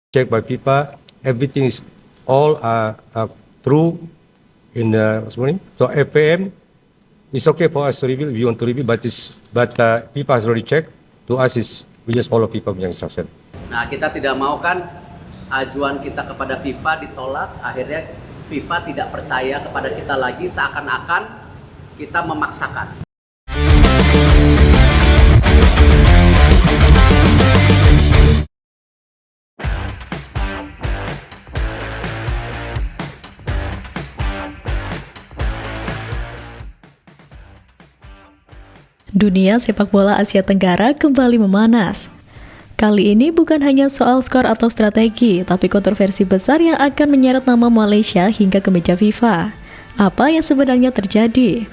checked by FIFA. Everything is all true in the morning. So FAM, it's okay for us to review. We want to review, but FIFA has already checked. To us is we just follow FIFA punya instruction. Nah, kita tidak mau kan ajuan kita kepada FIFA ditolak, akhirnya FIFA tidak percaya kepada kita lagi, seakan-akan kita memaksakan. Dunia sepak bola Asia Tenggara kembali memanas. Kali ini bukan hanya soal skor atau strategi, tapi kontroversi besar yang akan menyeret nama Malaysia hingga ke meja FIFA. Apa yang sebenarnya terjadi?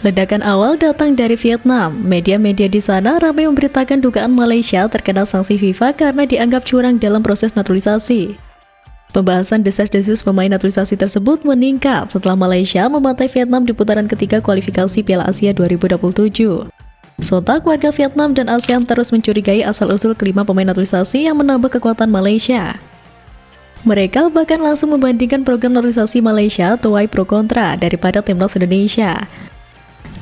Ledakan awal datang dari Vietnam. Media-media di sana ramai memberitakan dugaan Malaysia terkena sanksi FIFA karena dianggap curang dalam proses naturalisasi. Pembahasan desas-desus pemain naturalisasi tersebut meningkat setelah Malaysia membantai Vietnam di putaran ketiga kualifikasi Piala Asia 2027. Sontak warga Vietnam dan ASEAN terus mencurigai asal-usul kelima pemain naturalisasi yang menambah kekuatan Malaysia. Mereka bahkan langsung membandingkan program naturalisasi Malaysia tuai pro kontra daripada timnas Indonesia.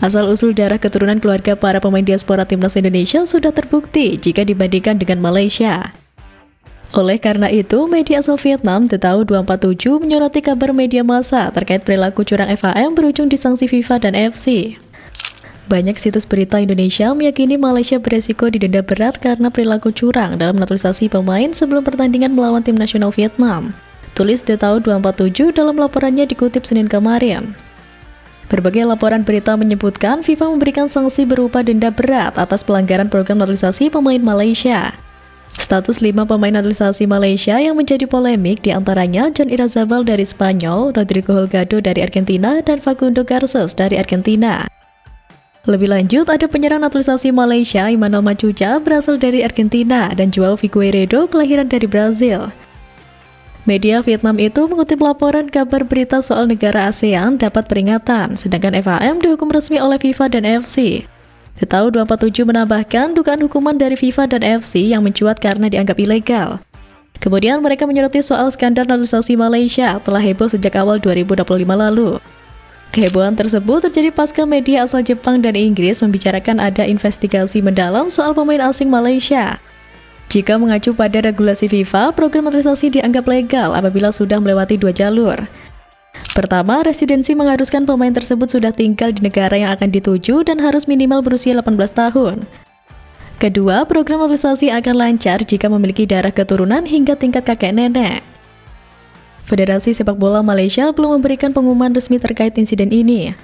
Asal-usul darah keturunan keluarga para pemain diaspora timnas Indonesia sudah terbukti jika dibandingkan dengan Malaysia. Oleh karena itu, media asal Vietnam The Tau 247 menyoroti kabar media massa terkait perilaku curang FAM berujung di sanksi FIFA dan AFC. Banyak situs berita Indonesia meyakini Malaysia beresiko didenda berat karena perilaku curang dalam naturalisasi pemain sebelum pertandingan melawan tim nasional Vietnam. Tulis The Tau 247 dalam laporannya dikutip Senin kemarin. Berbagai laporan berita menyebutkan FIFA memberikan sanksi berupa denda berat atas pelanggaran program naturalisasi pemain Malaysia. Status 5 pemain naturalisasi Malaysia yang menjadi polemik diantaranya John Irazabal dari Spanyol, Rodrigo Holgado dari Argentina, dan Facundo Garces dari Argentina. Lebih lanjut, ada penyerang naturalisasi Malaysia Emmanuel Machuca berasal dari Argentina dan Joao Figueiredo kelahiran dari Brazil. Media Vietnam itu mengutip laporan kabar berita soal negara ASEAN dapat peringatan, sedangkan FAM dihukum resmi oleh FIFA dan AFC. The Tau 247 menambahkan dugaan hukuman dari FIFA dan AFC yang mencuat karena dianggap ilegal. Kemudian mereka menyoroti soal skandal naturalisasi Malaysia telah heboh sejak awal 2025 lalu. Kehebohan tersebut terjadi pasca media asal Jepang dan Inggris membicarakan ada investigasi mendalam soal pemain asing Malaysia. Jika mengacu pada regulasi FIFA, program naturalisasi dianggap legal apabila sudah melewati 2 jalur. Pertama, residensi mengharuskan pemain tersebut sudah tinggal di negara yang akan dituju dan harus minimal berusia 18 tahun. Kedua, program naturalisasi akan lancar jika memiliki darah keturunan hingga tingkat kakek nenek. Federasi Sepak Bola Malaysia belum memberikan pengumuman resmi terkait insiden ini.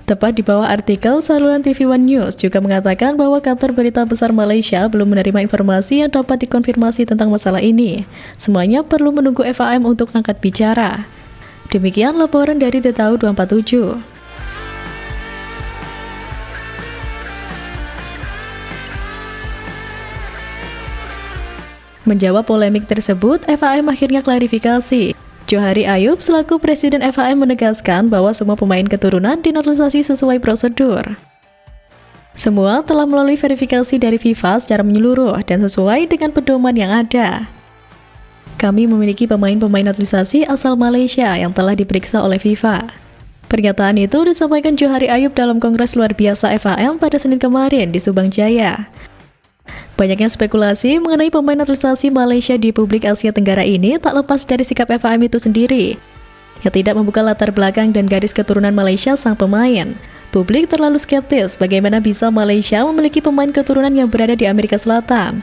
Tepat di bawah artikel, saluran TV One News juga mengatakan bahwa kantor berita besar Malaysia belum menerima informasi yang dapat dikonfirmasi tentang masalah ini. Semuanya perlu menunggu FAM untuk angkat bicara. Demikian laporan dari The Tau 247. Menjawab polemik tersebut, FAM akhirnya klarifikasi. Johari Ayub selaku Presiden FAM menegaskan bahwa semua pemain keturunan dinaturalisasi sesuai prosedur. Semua telah melalui verifikasi dari FIFA secara menyeluruh dan sesuai dengan pedoman yang ada. Kami memiliki pemain-pemain naturalisasi asal Malaysia yang telah diperiksa oleh FIFA. Pernyataan itu disampaikan Johari Ayub dalam Kongres Luar Biasa FAM pada Senin kemarin di Subang Jaya. Banyaknya spekulasi mengenai pemain naturalisasi Malaysia di publik Asia Tenggara ini tak lepas dari sikap FAM itu sendiri, yang tidak membuka latar belakang dan garis keturunan Malaysia sang pemain. Publik terlalu skeptis bagaimana bisa Malaysia memiliki pemain keturunan yang berada di Amerika Selatan.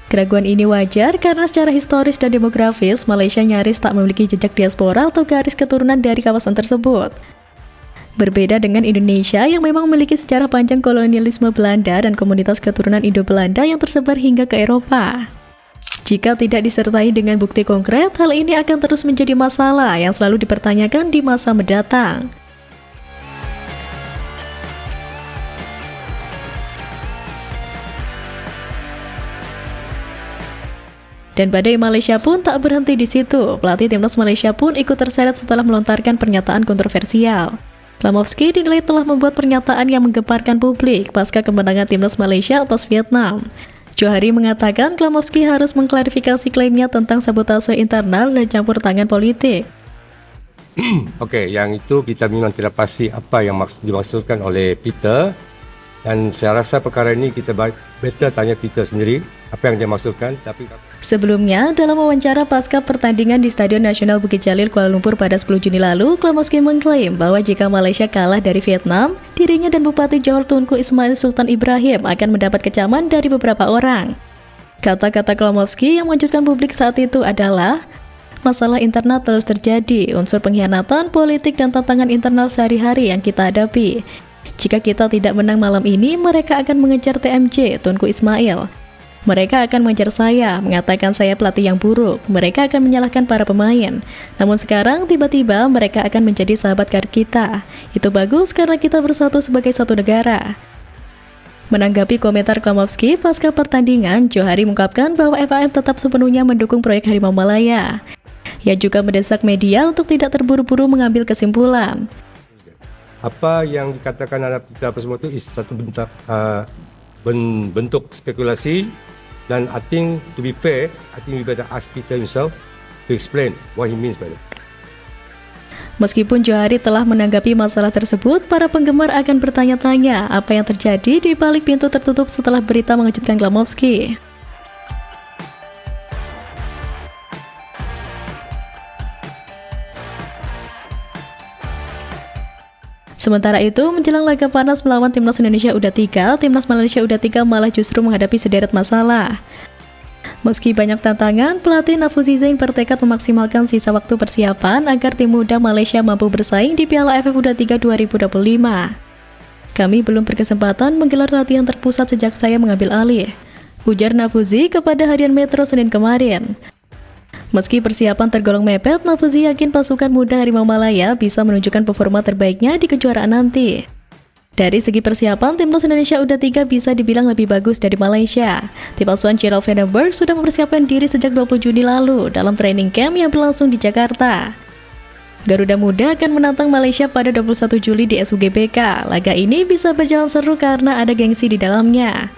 Keraguan ini wajar karena secara historis dan demografis, Malaysia nyaris tak memiliki jejak diaspora atau garis keturunan dari kawasan tersebut. Berbeda dengan Indonesia yang memang memiliki sejarah panjang kolonialisme Belanda dan komunitas keturunan Indo-Belanda yang tersebar hingga ke Eropa. Jika tidak disertai dengan bukti konkret, hal ini akan terus menjadi masalah yang selalu dipertanyakan di masa mendatang. Dan badai Malaysia pun tak berhenti di situ. Pelatih timnas Malaysia pun ikut terseret setelah melontarkan pernyataan kontroversial. Lamovski dinilai telah membuat pernyataan yang menggemparkan publik pasca kemenangan timnas Malaysia atas Vietnam. Johari mengatakan Klamowski harus mengklarifikasi klaimnya tentang sabotase internal dan campur tangan politik. Okey, yang itu kita memang tidak pasti apa yang dimaksudkan oleh Peter, dan saya rasa perkara ini kita better tanya Peter sendiri apa yang dia maksudkan. Tapi Sebelumnya, dalam wawancara pasca pertandingan di Stadion Nasional Bukit Jalil Kuala Lumpur pada 10 Juni lalu, Klamowski mengklaim bahwa jika Malaysia kalah dari Vietnam, dirinya dan Bupati Johor Tunku Ismail Sultan Ibrahim akan mendapat kecaman dari beberapa orang. Kata-kata Klamowski yang mengejutkan publik saat itu adalah, masalah internal terus terjadi, unsur pengkhianatan, politik, dan tantangan internal sehari-hari yang kita hadapi. Jika kita tidak menang malam ini, mereka akan mengejar TMJ, Tunku Ismail. Mereka akan mengejar saya, mengatakan saya pelatih yang buruk. Mereka akan menyalahkan para pemain. Namun sekarang, tiba-tiba mereka akan menjadi sahabat karib kita. Itu bagus karena kita bersatu sebagai satu negara. Menanggapi komentar Klamowski pasca pertandingan, Johari mengungkapkan bahwa FAM tetap sepenuhnya mendukung proyek Harimau Malaya. Ia juga mendesak media untuk tidak terburu-buru mengambil kesimpulan. apa yang dikatakan anak kita apa semua itu is satu bentuk spekulasi, dan I think to be fair, I think we better ask Peter himself to explain what he means by that. Meskipun Johari telah menanggapi masalah tersebut, para penggemar akan bertanya-tanya apa yang terjadi di balik pintu tertutup setelah berita mengejutkan Klamowski. Sementara itu, menjelang laga panas melawan Timnas Indonesia U23, Timnas Malaysia U23 malah justru menghadapi sederet masalah. Meski banyak tantangan, pelatih Nafuzi Zain bertekad memaksimalkan sisa waktu persiapan agar tim muda Malaysia mampu bersaing di Piala AFF U23 2025. Kami belum berkesempatan menggelar latihan terpusat sejak saya mengambil alih, ujar Nafuzi kepada Harian Metro Senin kemarin. Meski persiapan tergolong mepet, Nafuzi yakin pasukan muda Harimau Malaya bisa menunjukkan performa terbaiknya di kejuaraan nanti. Dari segi persiapan, Timnas Indonesia U23 bisa dibilang lebih bagus dari Malaysia. Tim asuhan Gerald Vandenberg sudah mempersiapkan diri sejak 20 Juni lalu dalam training camp yang berlangsung di Jakarta. Garuda Muda akan menantang Malaysia pada 21 Juli di SUGBK. Laga ini bisa berjalan seru karena ada gengsi di dalamnya.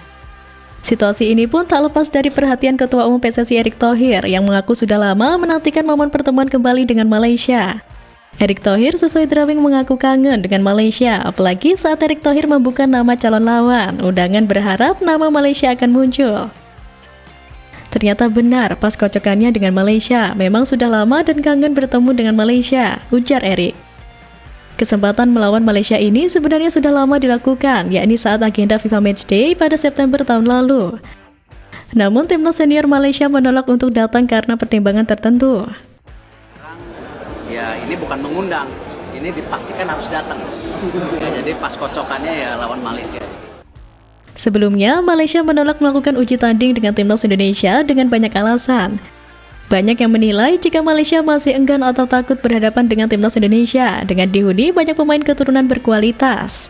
Situasi ini pun tak lepas dari perhatian Ketua Umum PSSI Erick Thohir yang mengaku sudah lama menantikan momen pertemuan kembali dengan Malaysia. Erick Thohir sesuai drawing mengaku kangen dengan Malaysia, apalagi saat Erick Thohir membuka nama calon lawan. Undangan berharap nama Malaysia akan muncul. Ternyata benar, pas kocokannya dengan Malaysia, memang sudah lama dan kangen bertemu dengan Malaysia, ujar Erick. Kesempatan melawan Malaysia ini sebenarnya sudah lama dilakukan, yakni saat agenda FIFA Matchday pada September tahun lalu. Namun timnas senior Malaysia menolak untuk datang karena pertimbangan tertentu. Ya ini bukan mengundang, ini dipastikan harus datang. Ya, jadi pas kocokannya ya lawan Malaysia. Sebelumnya, Malaysia menolak melakukan uji tanding dengan timnas Indonesia dengan banyak alasan. Banyak yang menilai jika Malaysia masih enggan atau takut berhadapan dengan timnas Indonesia dengan dihuni banyak pemain keturunan berkualitas.